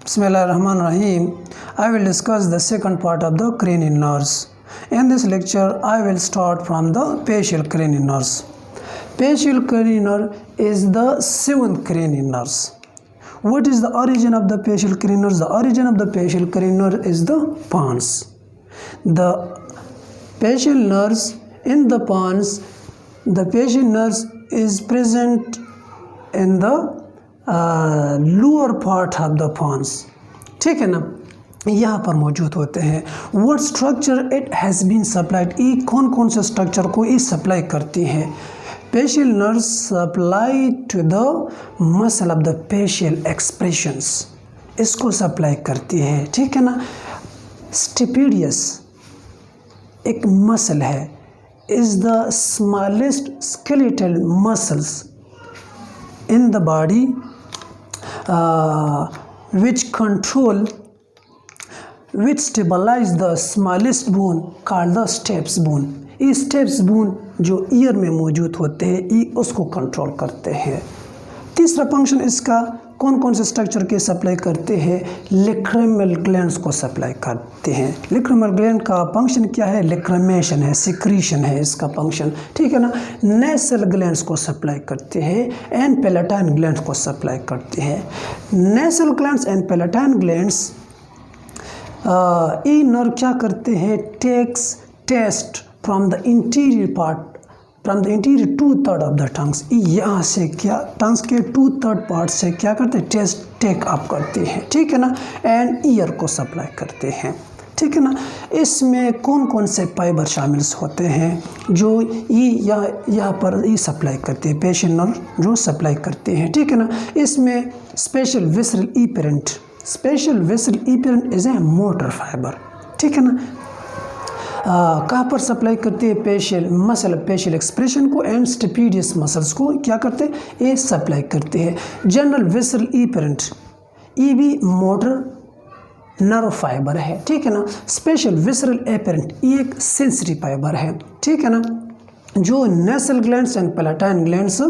Bismillahirrahmanirrahim. I will discuss the second part of the cranial nerves. In this lecture, I will start from the facial cranial nerves. Facial cranial nerve is the seventh cranial nerves. What is the origin of the facial cranial nerves? The origin of the facial cranial nerve is the pons. The facial nerves in the pons, the facial nerves is present in the lower part of the pons, ठीक है ना, यहाँ पर मौजूद होते हैं. What structure it has been supplied, ये कौन कौन से स्ट्रक्चर को ये सप्लाई करती है. Facial nerve supply to the muscle of the facial expressions, इसको सप्लाई करती है, ठीक है ना. स्टिपिडियस एक मसल है, is the smallest skeletal muscles in the body which stabilize the smallest bone called the steps bone. ये steps bone जो ईयर में मौजूद होते हैं ये उसको कंट्रोल करते हैं. तीसरा फंक्शन इसका कौन कौन से स्ट्रक्चर के सप्लाई करते हैं, लेक्रिमल ग्लैंड्स को सप्लाई करते हैं. लेक्रिमल ग्लैंड का फंक्शन क्या है, लेक्रिमेशन है, सिक्रीशन है इसका फंक्शन, ठीक है ना. नेसल ग्लैंड्स को सप्लाई करते हैं एंड पैलेटाइन ग्लैंड्स को सप्लाई करते हैं. Nasal glands and palatine glands ये नर्व क्या करते हैं, takes taste from the interior part, from the interior 2/3 of the tongues. यहाँ से क्या टंग्स के 2/3 पार्ट से क्या करते हैं, टेस्ट टेक अप करते हैं, ठीक है ना, एंड ईयर को सप्लाई करते हैं, ठीक है ना. इसमें कौन कौन से फाइबर शामिल होते हैं जो ये यहाँ पर ये सप्लाई करते हैं, फेशियल नर्व जो सप्लाई करते हैं, ठीक है ना. इसमें special visceral efferent, special visceral efferent is a motor fibre, ठीक है ना. कहाँ पर सप्लाई करते हैं, फेशियल मसल फेशियल एक्सप्रेशन को एंड स्टिपिडियस मसल्स को क्या करते हैं, ये सप्लाई करते हैं. जनरल विसरल ईपेरेंट ये भी मोटर नर्व फाइबर है, ठीक है ना. स्पेशल विसरल एपेरेंट ये एक सेंसरी फाइबर है, ठीक है ना, जो नेसल ग्लैंड्स एंड पैलेटाइन ग्लैंड्स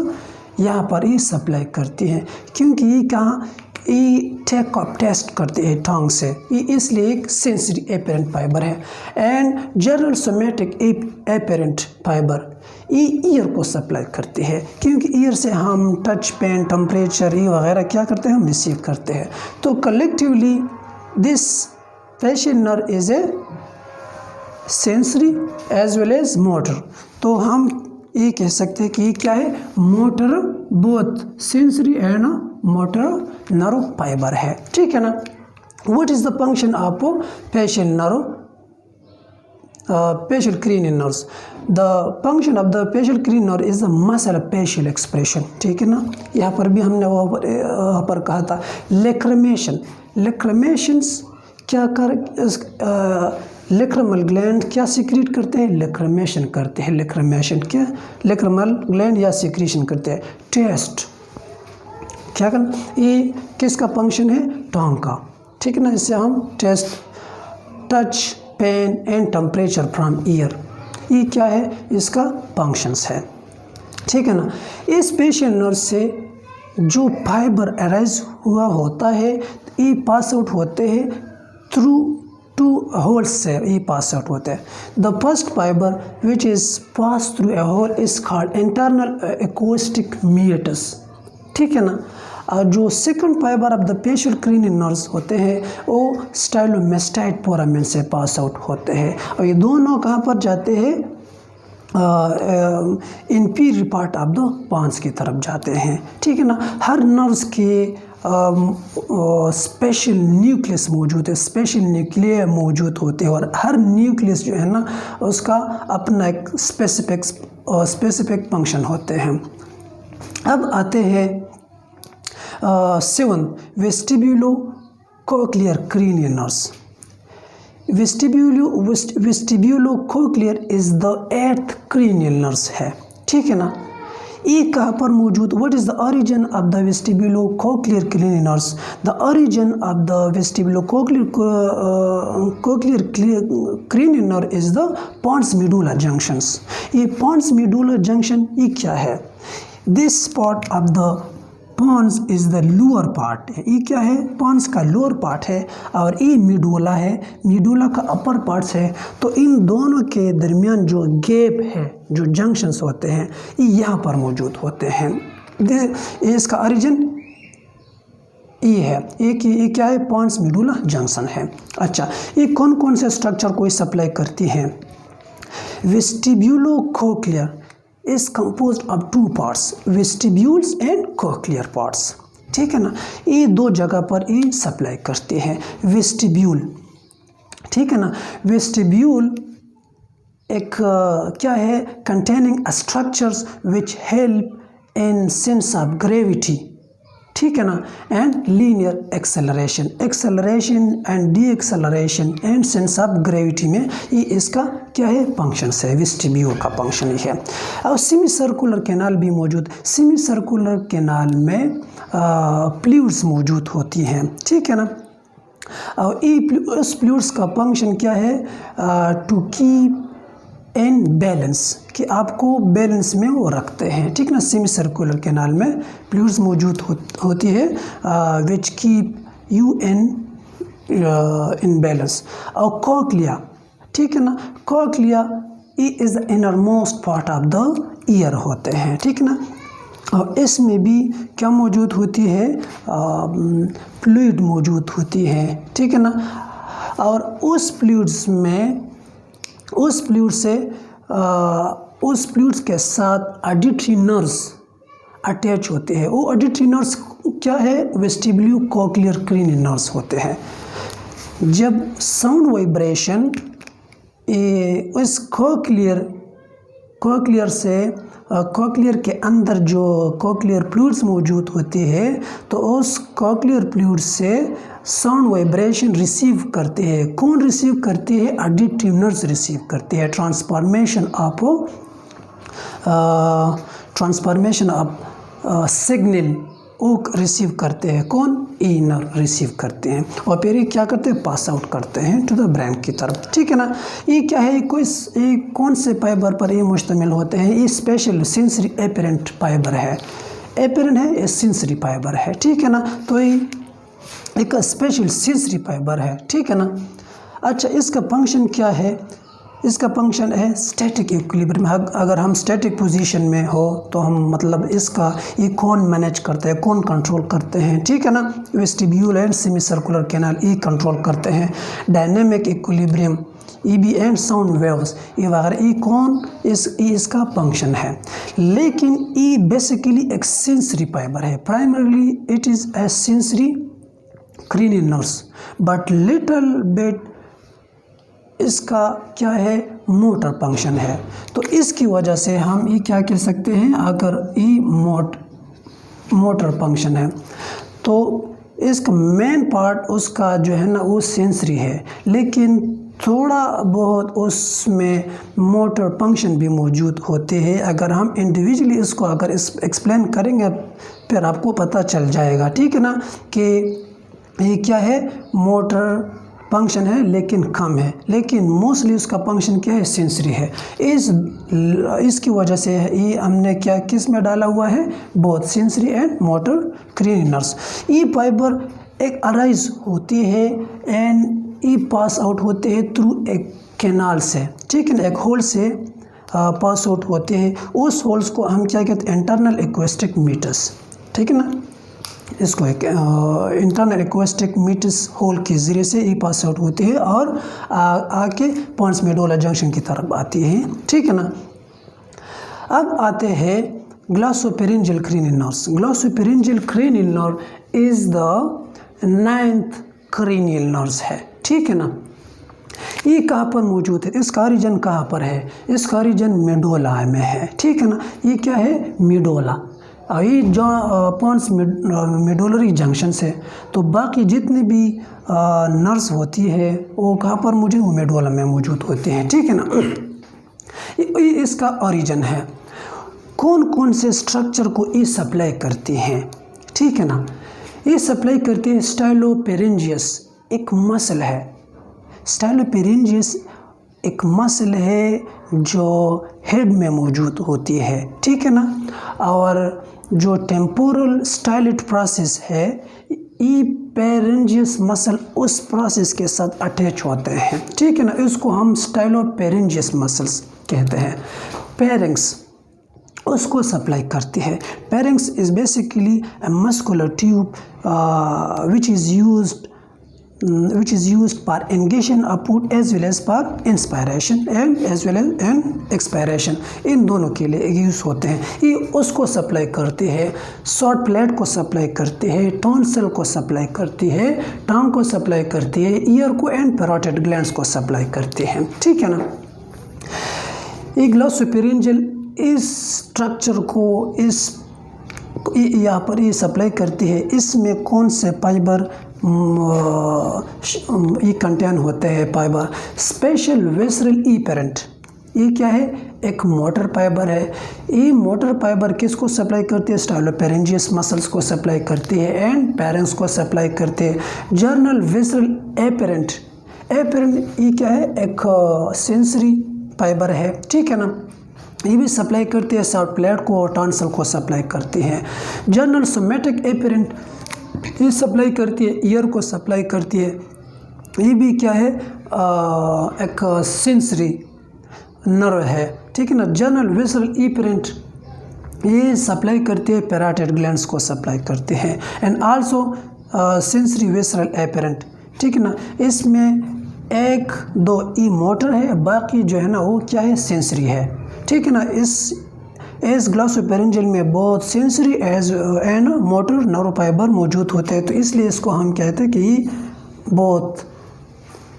यहाँ पर ये सप्लाई करती हैं, क्योंकि ये कहाँ ये टेक अप टेस्ट करते हैं टंग से, ये इसलिए एक सेंसरी एपेरेंट फाइबर है. And general somatic apparent fibre ये ईयर को सप्लाई करते हैं, क्योंकि ईयर से हम टच पेन टेम्परेचर ये वगैरह क्या करते हैं, हम रिसीव करते हैं. तो collectively this facial nerve is a sensory as well as motor. तो हम ये कह सकते हैं कि ये क्या है, motor, both sensory and motor nerve fibre है, ठीक है ना. What is the function of facial nerve, facial cranial nerves. The function of the facial cranial nerve is the muscle facial expression, ठीक है ना. यहाँ पर भी हमने वहाँ पर कहा था लेक्रिमेशन. लेक्रिमेशंस क्या कर लेक्रिमल ग्लैंड क्या सिक्रीट करते हैं, लेक्रिमेशन करते हैं. लेक्रिमेशन क्या, लेक्रिमल ग्लैंड या सिक्रीशन करते हैं. टेस्ट क्या करना, ये किसका फंक्शन है, टंग का, ठीक है ना. इससे हम taste touch pain and temperature from ear, ये क्या है, इसका फंक्शंस है, ठीक है ना. इस फेशियल नर्व से जो फाइबर अराइज हुआ होता है ये पास आउट होते हैं थ्रू 2 होल्स से ये पास आउट होते हैं. The first fibre which is pass through a hole is called internal acoustic meatus, ठीक है ना. और जो second fibre of the facial cranial nerves होते हैं वो स्टाइलोमेस्टाइड फोरामेन से पास आउट होते हैं, और ये दोनों कहाँ पर जाते हैं, inferior part of the pons की तरफ जाते हैं, ठीक है ना. हर नर्व्स के स्पेशल न्यूक्लियस मौजूद है, स्पेशल न्यूक्लियर मौजूद होते हैं, और हर न्यूक्लियस जो है ना उसका अपना एक स्पेसिफिक फंक्शन होते हैं. अब आते हैं 7 vestibulo cochlear cranial nerves. Vestibulo cochlear is the 8th cranial nerves है, ठीक है ना. ये कहाँ पर मौजूद, what is the origin of the vestibulo cochlear cranial nerves. The origin of the vestibulo cochlear cranial nerve is the pons medulla junctions. ये pons medulla junction ये क्या है, this part of the pons is the lower part. ये क्या है? Pond's का lower part है और ये मिडुला है, मिडुला का अपर पार्ट्स है। तो इन दोनों के दरमियान जो गैप है, जो जंक्शंस होते हैं, ये यहाँ पर मौजूद होते हैं। इसका ओरिजिन ये है, ये क्या है? पॉन्स मिडुला जंक्शन है। अच्छा, ये कौन कौन से स्ट्रक्चर को सप्लाई करती हैं? Vestibulo-cochlear is composed of two parts, vestibules and cochlear parts। ठीक है ना, ये दो जगह पर ये सप्लाई करते हैं। वेस्टिब्यूल, ठीक है ना, वेस्टिब्यूल एक क्या है? Containing structures which help in sense of gravity, ठीक है ना, and linear acceleration, acceleration and D acceleration and sense of gravity में ये इसका क्या है? फंक्शन है। वेस्टिब्यूल का फंक्शन ही है। और सेमी सर्कुलर कैनाल भी मौजूद, सेमी सर्कुलर कैनाल में फ्लूइड्स मौजूद होती हैं, ठीक है ना। और उस फ्लूइड्स का फंक्शन क्या है? टू कीप इन बैलेंस, कि आपको बैलेंस में वो रखते हैं, ठीक ना। सेमी सर्कुलर कैनाल में फ्लूइड्स मौजूद होती है which keep you in balance. और कोक्लिया, ठीक है ना, cochlea is the inner most part of the year होते हैं, ठीक ना। और इसमें भी क्या मौजूद होती है? फ्लूइड मौजूद होती है, ठीक है ना। और उस फ्लूइड्स में, उस फ्लूइड्स के साथ ऑडिटरी नर्व्स अटैच होते हैं। वो ऑडिटरी नर्व्स क्या है? वेस्टिब्यूलो कोक्लियर क्रेनियल नर्व्स होते हैं। जब साउंड वाइब्रेशन उस कोक्लियर के अंदर जो कोक्लियर फ्लूइड्स मौजूद होती है, तो उस कोक्लियर फ्लूइड से साउंड वाइब्रेशन रिसीव करते हैं। कौन रिसीव करते हैं? ऑडिटिव नर्व्स रिसीव करते हैं। ट्रांसफॉर्मेशन ऑफ सिग्नल वो रिसीव करते हैं। कौन? ई नर्व रिसीव करते हैं और फिर ये क्या करते हैं? पास आउट करते हैं टू द ब्रेन की तरफ, ठीक है ना। ये क्या है? ये कौन से फाइबर पर ये मुश्तमिल होते हैं? ये स्पेशल सेंसरी एपरेंट फाइबर है। एपरेंट है, ये सेंसरी फाइबर है, ठीक है ना। तो ये एक स्पेशल सेंसरी फाइबर है, ठीक है ना। अच्छा, इसका फंक्शन क्या है? इसका फंक्शन है स्टैटिक इक्विलिब्रियम। अगर हम स्टैटिक पोजीशन में हो तो हम मतलब इसका ये कौन मैनेज करते हैं, कौन कंट्रोल करते हैं, ठीक है ना। Vestibule and semi circular canal ये कंट्रोल करते हैं। Dynamic equilibrium, EB and sound waves ये वगैरह, ये कौन इसका फंक्शन है। लेकिन ये बेसिकली एक सेंसरी फाइबर है। Primarily it is a sensory cranial nerves, but little bit इसका क्या है? मोटर फंक्शन है। तो इसकी वजह से हम ये क्या कह सकते हैं? अगर ये मोटर फंक्शन है तो इसका मेन पार्ट उसका जो है ना वो सेंसरी है, लेकिन थोड़ा बहुत उसमें मोटर फंक्शन भी मौजूद होते हैं। अगर हम इंडिविजुअली इसको अगर एक्सप्लेन करेंगे फिर आपको पता चल जाएगा, ठीक है ना, कि ये क्या है? मोटर फंक्शन है लेकिन कम है, लेकिन मोस्टली उसका फंक्शन क्या है? सेंसरी है। इसकी वजह से ये हमने क्या किस में डाला हुआ है? Both sensory and motor cranial nerves. ये फाइबर एक अराइज होती है एंड ये पास आउट होते हैं थ्रू एक कैनाल से, ठीक है ना, एक होल से पास आउट होते हैं। उस होल्स को हम क्या कहते हैं? इंटरनल एक्वेस्टिक मीटर्स, ठीक है ना। इसको एक इंटरनल एक्वेस्टिक मीटर्स होल के ज़रिए से ये पास आउट होती है और आके पॉन्स मेडुला जंक्शन की तरफ आती है, ठीक है ना। अब आते हैं glossopharyngeal cranial nerves. Glossopharyngeal cranial nerve is the 9th cranial nerves है, ठीक है ना। ये कहाँ पर मौजूद है? इसका ओरिजिन कहाँ पर है? इसका ओरिजिन मेडुला में है, ठीक है ना। ये क्या है? मेडुला। ये जो पॉन्स मेडुलरी जंक्शन से, तो बाकी जितनी भी नर्व्स होती है वो कहाँ पर मौजूद? वो मेडुला में मौजूद होते हैं, ठीक है ना। ये इसका ओरिजिन है। कौन कौन से स्ट्रक्चर को ये सप्लाई करती हैं, ठीक है ना। ये सप्लाई करती है स्टाइलोपेरिंजियस, एक मसल है। स्टाइलोपेरिंजियस एक मसल है जो हेड में मौजूद होती है, ठीक है ना। और जो टेम्पोरल स्टाइलेट प्रोसेस है, ई पेरेंजियस मसल उस प्रोसेस के साथ अटैच होते हैं, ठीक है ना। इसको हम स्टाइलोपेरेंजियस मसल्स कहते हैं। पेरिंग्स उसको सप्लाई करती है। Pharynx is basically a muscular tube which is used for ingression output as well as for inspiration and as well as expiration, इन दोनों के लिए यूज़ होते हैं। ये उसको सप्लाई करती है, शॉर्ट प्लेट को सप्लाई करती है, टॉन्सिल को सप्लाई करती है, टंग को सप्लाई करती है, ईयर को एंड पैरोटिड ग्लैंड्स को सप्लाई करती है, ठीक है ना। ये ग्लॉसोफेरिंजियल इस स्ट्रक्चर को इस यहाँ पर ये सप्लाई करती है। इसमें कौन से फाइबर ये कंटेन होते हैं? फाइबर स्पेशल वेसरल ई पेरेंट, ये क्या है? एक मोटर फाइबर है। ये मोटर फाइबर किसको सप्लाई करती है? स्टाइलोपेरेंजियस मसल्स को सप्लाई करती है एंड पेरेंट्स को सप्लाई करती है। जर्नल वेसरल एपेरेंट, एपेरेंट ये क्या है? एक सेंसरी फाइबर है, ठीक है ना। ये भी सप्लाई करती है, शॉर्ट प्लेट को और टॉन्सिल को सप्लाई करती है। जर्नल सोमेटिक एपेरेंट ये सप्लाई करती है, ईयर को सप्लाई करती है। ये भी क्या है? एक सेंसरी नर्व है, ठीक है ना। जर्नल वेसरल एपेरेंट ये सप्लाई करती है, पैरोटिड ग्लैंड्स को सप्लाई करते हैं एंड आल्सो सेंसरी वेसरल एपेरेंट, ठीक है ना। इसमें एक दो ई मोटर है, बाकी जो है ना वो क्या है? सेंसरी है, ठीक है ना। इस ग्लॉसोफेरिंजियल में बहुत sensory as and motor nerve fibre मौजूद होते हैं, तो इसलिए इसको हम कहते हैं कि ये बहुत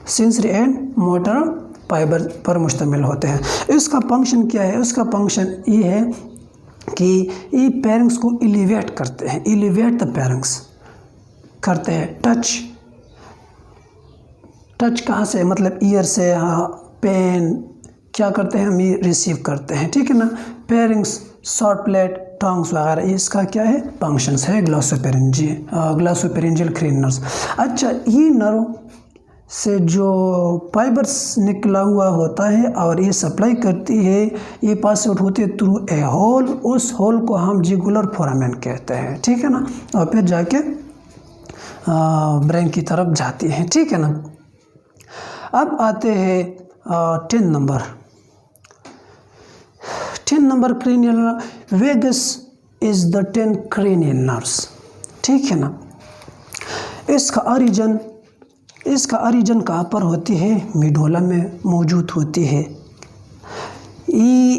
सेंसरी एंड मोटर फाइबर पर मुश्तमिल होते हैं। इसका फंक्शन क्या है? उसका फंक्शन ये है कि ये पेरिंग्स को एलिवेट करते हैं, एलिवेट द पेरिंग्स करते हैं। टच कहाँ से? मतलब ईयर से, पेन क्या करते हैं? हम ये रिसीव करते हैं, ठीक है ना। पेरिंग्स, शॉर्ट प्लेट, टंग्स वगैरह, इसका क्या है? फंक्शंस है ग्लॉसोफेरिंजियल क्रेनियल नर्व्स। अच्छा, ये नर्व से जो फाइबर्स निकला हुआ होता है और ये सप्लाई करती है, ये पास आउट होती है थ्रू ए होल, उस होल को हम जिगुलर फोरामेन कहते हैं, ठीक है ना। और फिर जाके ब्रेन की तरफ जाती है, ठीक है ना। अब आते हैं 10 number. 10 number cranial nerve, vagus is the 10 cranial nerves, ठीक है ना। इसका ओरिजिन कहाँ पर होती है? मिडुला में मौजूद होती है। ये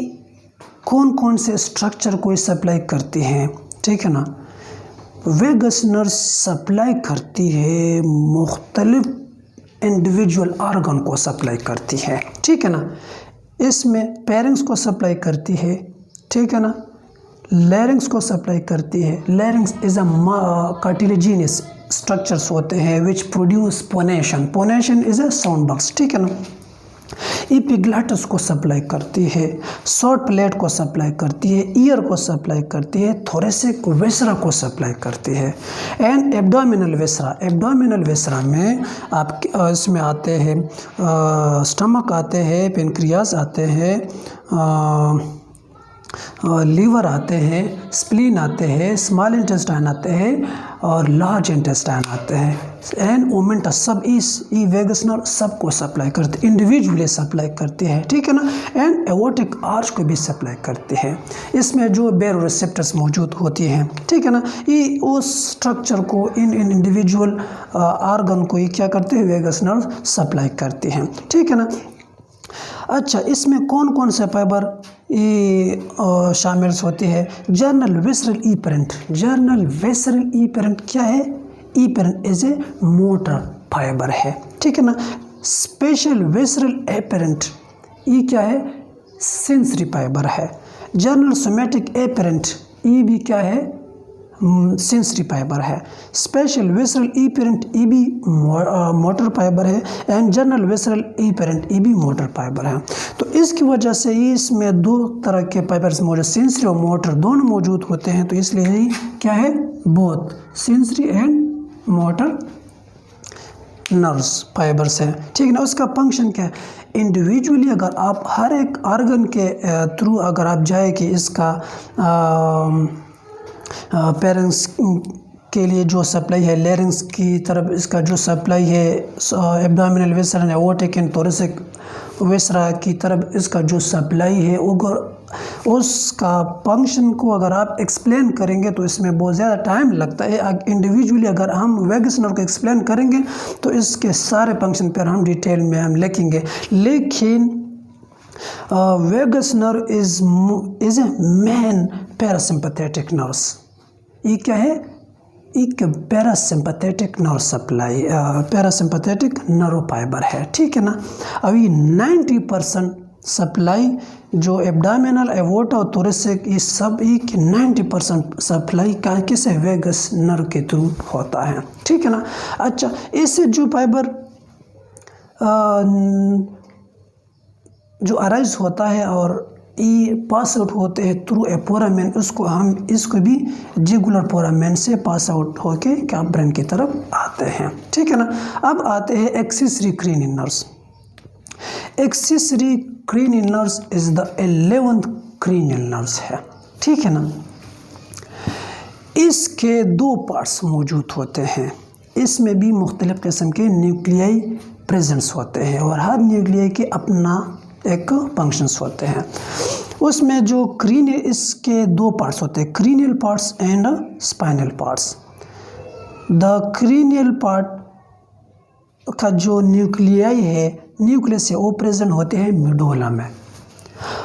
कौन कौन से स्ट्रक्चर को सप्लाई करती है, ठीक है ना। वेगस नर्व सप्लाई करती है मुख्तलिफ इंडिविजुअल ऑर्गन को सप्लाई करती है, ठीक है ना। इसमें पेरिंग्स को सप्लाई करती है, ठीक है ना। लैरिंग्स को सप्लाई करती है। Larynx is a cartilaginous structures होते हैं which produce phonation, phonation is a sound box, ठीक है ना। एपिग्लॉटिस को सप्लाई करती है, शॉर्ट प्लेट को सप्लाई करती है, ईयर को सप्लाई करती है, थोरेसिक वेसरा को सप्लाई करती है and abdominal Vesara. Abdominal Vesara में आप इसमें आते हैं स्टमक आते हैं, पेनक्रियास आते हैं, लीवर आते हैं, स्प्लीन आते हैं, स्मॉल इंटेस्टाइन आते हैं और लार्ज इंटेस्टाइन आते हैं एंड ओमेंटस। सब इस वेगस नर्व सबको सप्लाई करते हैं, इंडिविजुअली सप्लाई करती है, ठीक है ना। एंड एओर्टिक आर्च को भी सप्लाई करती है। इसमें जो बेरोरिसेप्टर्स मौजूद होती हैं, ठीक है ना, ये उस स्ट्रक्चर को इन इंडिविजुअल ऑर्गन को ये क्या करते हैं? वेगस नर्व सप्लाई करती हैं, ठीक है ना। अच्छा, इसमें कौन कौन से फाइबर ये शामिल होती है? General visceral efferent. General visceral efferent क्या है? Efferent is a motor fibre है, ठीक है ना। स्पेशल वेसरल एपेरेंट ये क्या है? सेंसरी फाइबर है। जर्नल सोमेटिक एपेरेंट ये भी क्या है? सेंसरी फाइबर है। स्पेशल वेसरल एपेरेंट ये भी मोटर फाइबर है एंड जर्नल वेसरल एपेरेंट ये भी मोटर फाइबर है। तो इसकी वजह से इसमें दो तरह के फाइबर्स मौजूद, सेंसरी और मोटर दोनों मौजूद होते हैं, तो इसलिए ये क्या है? Both sensory and motor nerves fibres है, ठीक है ना। उसका फंक्शन क्या है? इंडिविजुअली अगर आप हर एक ऑर्गन के थ्रू अगर आप जाए कि इसका पेरेंट्स के लिए जो सप्लाई है, लेरिंग्स की तरफ इसका जो सप्लाई है, एब्डोमिनल वेसरल है, ओटिक एंड थोरेसिक वेसरा की तरफ इसका जो सप्लाई है, उसका फंक्शन को अगर आप एक्सप्लेन करेंगे तो इसमें बहुत ज़्यादा टाइम लगता है। इंडिविजुअली अगर हम वेगस नर्व को एक्सप्लेन करेंगे तो इसके सारे फंक्शन पर हम डिटेल में हम लिखेंगे। लेकिन vagus nerve is a main parasympathetic nerves. ये क्या है? एक parasympathetic nerve supply, parasympathetic nerve fibre है, ठीक है ना। अभी 90% सप्लाई जो एब्डोमिनल, एवोर्टा और थोरेसिक, ये सब एक 90% सप्लाई का किसे वेगस नर्व के थ्रू होता है, ठीक है ना। अच्छा, इससे जो फाइबर जो अराइज होता है और ये पास आउट होते हैं थ्रू ए फोरामेन, इसको भी जिगुलर फोरामेन से पास आउट होके क्या ब्रेन की तरफ आते हैं, ठीक है ना। अब आते हैं accessory cranial nerves. Accessory cranial nerves is the 11th cranial nerves है, ठीक है ना। इसके 2 पार्ट्स मौजूद होते हैं। इसमें भी मुख्तलिफ किस्म के न्यूक्लियाई प्रेजेंस होते हैं और हर न्यूक्लियाई के अपना एक फंक्शंस होते हैं। उसमें जो क्रीनियल, इसके 2 पार्ट्स होते हैं, cranial parts and spinal parts. The cranial part का जो न्यूक्लियाई है, न्यूक्लियस है, वो प्रेजेंट होते हैं मिडोला में,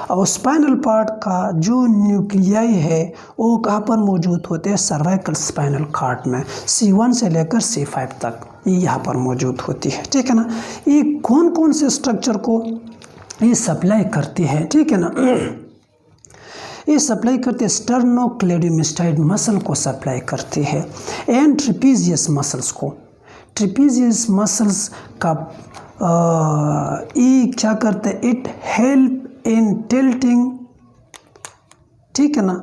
और स्पाइनल पार्ट का जो न्यूक्लियाई है वो कहाँ पर मौजूद होते हैं? सर्वाइकल स्पाइनल कॉर्ड में, C1 से लेकर C5 तक ये यहाँ पर मौजूद होती है, ठीक है ना। ये कौन कौन से स्ट्रक्चर को ये सप्लाई करती है, ठीक है ना। ये सप्लाई करती है स्टर्नोक्लेडोमास्टाइड मसल को सप्लाई करती है, एंड ट्रिपीजियस मसल्स को। ट्रिपीजियस मसल्स का ये क्या करते हैं? इट हेल्प इन टिल्टिंग, ठीक है ना,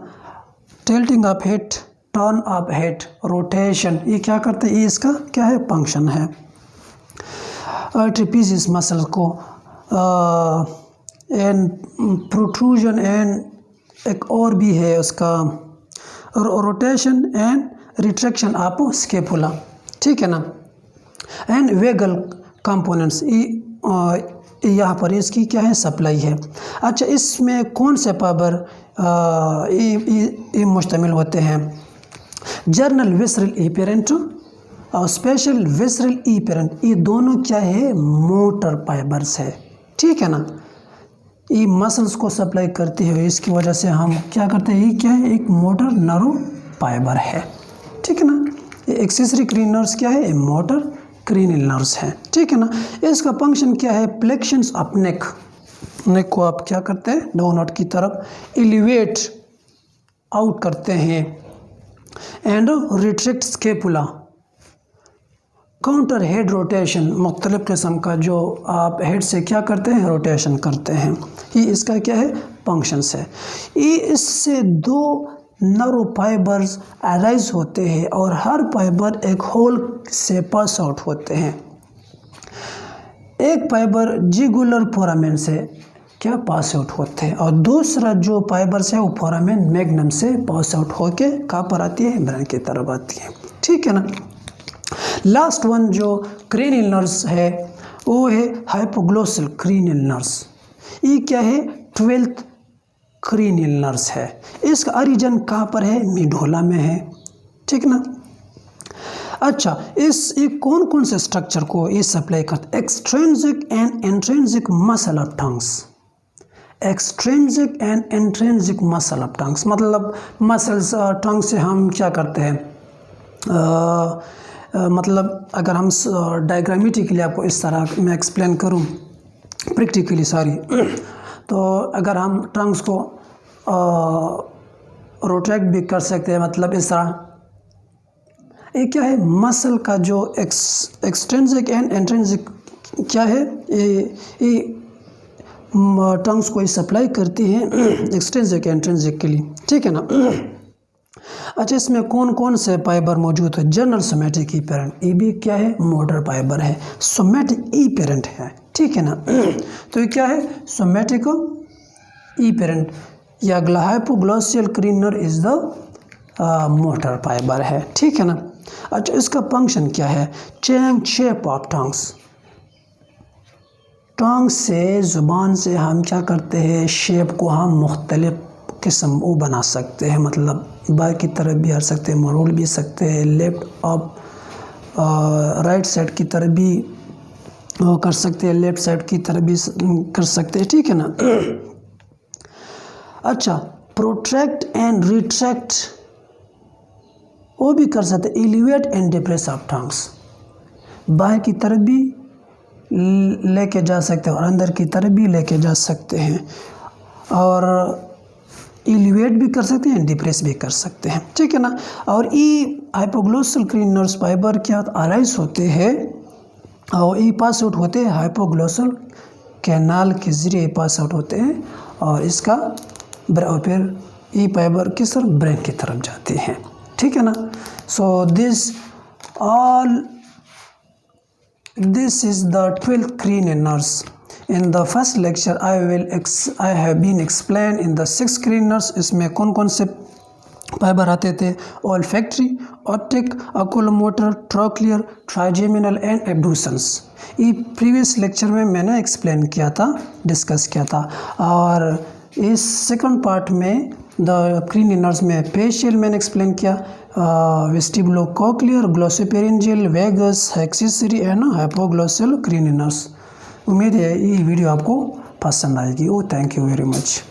tilting of head, turn off head, rotation, ये क्या करते हैं? ये इसका क्या है? फंक्शन है। ट्रिपीजियस मसल को एंड प्रोट्रूजन एंड एक और भी है उसका rotation and retraction of scapula, ठीक है ना, एंड वेगल कंपोनेंट्स, यहाँ पर इसकी क्या है? सप्लाई है। अच्छा, इसमें कौन से फाइबर ये मुश्तमिल होते हैं? जर्नल विसरल इपेरेंट और स्पेशल विसरल इपेरेंट, ये दोनों क्या है? मोटर फाइबर्स है, ठीक है ना। ये मसल्स को सप्लाई करती है, इसकी वजह से हम क्या करते हैं? ये क्या है? एक मोटर नर्व फाइबर है, ठीक है ना। ये एक्सेसरी क्रेनियल नर्व्स क्या है? मोटर क्रेनियल नर्व्स है, ठीक है ना। इसका फंक्शन क्या है? फ्लेक्शंस ऑफ नेक, नेक को आप क्या करते हैं? डाउनवर्ड की तरफ एलिवेट आउट करते हैं, and retract scapula, counter head rotation, मुख्तलिफ किस्म का जो आप हेड से क्या करते हैं? रोटेशन करते हैं। ये इसका क्या है? फंक्शंस है। ये इससे 2 नर्व फाइबर्स अराइज होते हैं और हर फाइबर एक होल से पास आउट होते हैं। एक फाइबर जिगुलर फोरामेन से क्या पास आउट होते हैं और दूसरा जो फाइबर्स है वो फोरामेन मैग्नम से पास आउट होके कहाँ पर आती है? ब्रेन की तरफ आती है, ठीक है ना। लास्ट वन जो क्रेनियल नर्व्स है वो है हाइपोग्लोसल क्रेनियल नर्व्स। ये क्या है? 12th क्रेनियल नर्व्स है। इसका ओरिजिन कहाँ पर है? मिडोला में है, ठीक ना। अच्छा, ये कौन कौन से स्ट्रक्चर को ये सप्लाई करता है? Extrinsic and intrinsic muscle of tongues. Extrinsic and intrinsic muscle of tongues मतलब मसल्स टंग से हम क्या करते हैं? मतलब अगर हम डायग्रामेटिकली आपको इस तरह मैं एक्सप्लेन करूं, प्रैक्टिकली सॉरी, तो अगर हम टंग्स को रोटेट भी कर सकते हैं, मतलब इस तरह। ये क्या है? मसल का जो एक्सट्रिंसिक एंड इंट्रिंसिक क्या है? ये टंग्स को सप्लाई करती है एक्सट्रिंसिक इंट्रिंसिक के लिए, ठीक है ना। अच्छा, इसमें कौन कौन से फाइबर मौजूद है? जनरल सोमेटिक ई पेरेंट, ये भी क्या है? मोटर फाइबर है। सोमेटिक ई पेरेंट है, ठीक है ना। तो ये क्या है, सोमेटिक ई पेरेंट या hypoglossal क्रीनर is the motor fibre है, ठीक है ना। अच्छा, इसका फंक्शन क्या है, चेंज शेप ऑफ टंग्स, टंग से ज़ुबान से हम क्या करते हैं, शेप को हम मुख्तलिफ किस्म वो बना सकते हैं, मतलब बाएं की तरफ भी हट सकते हैं, मरोड़ भी सकते हैं, लेफ्ट ऑफ राइट साइड की तरफ भी वो कर सकते हैं, लेफ्ट साइड की तरफ भी कर सकते हैं, ठीक है ना। अच्छा, प्रोट्रैक्ट एंड रिट्रैक्ट वो भी कर सकते हैं, elevate and depress of tongues, बाएं की तरफ भी लेके जा सकते हैं और अंदर की तरफ भी लेके जा सकते हैं, और एलिवेट भी कर सकते हैं, डिप्रेस भी कर सकते हैं, ठीक है ना। और ई हाइपोग्लोसल क्रीनर्स फाइबर क्या अराइज होते हैं और ई पास आउट होते हैं हाइपोग्लोसल कैनाल के ज़रिए पास आउट होते हैं, और इसका फिर ई फाइबर किस तरफ, ब्रेन की तरफ जाते हैं, ठीक है ना। सो this is the 12th cranial nerves. In the first lecture I have been explained in the 6 cranial nerves, इसमें कौन कौन से फाइबर आते थे, olfactory, optic, oculomotor, trochlear, trigeminal and abducens। ये प्रीवियस लेक्चर में मैंने एक्सप्लेन किया था, डिस्कस किया था। और इस सेकंड पार्ट में द क्रीनियल नर्व्स में फेशियल मैंने एक्सप्लेन किया, vestibulocochlear, glossopharyngeal, vagus, accessory and hypoglossal cranial nerves. उम्मीद है ये वीडियो आपको पसंद आएगी। Thank you very much.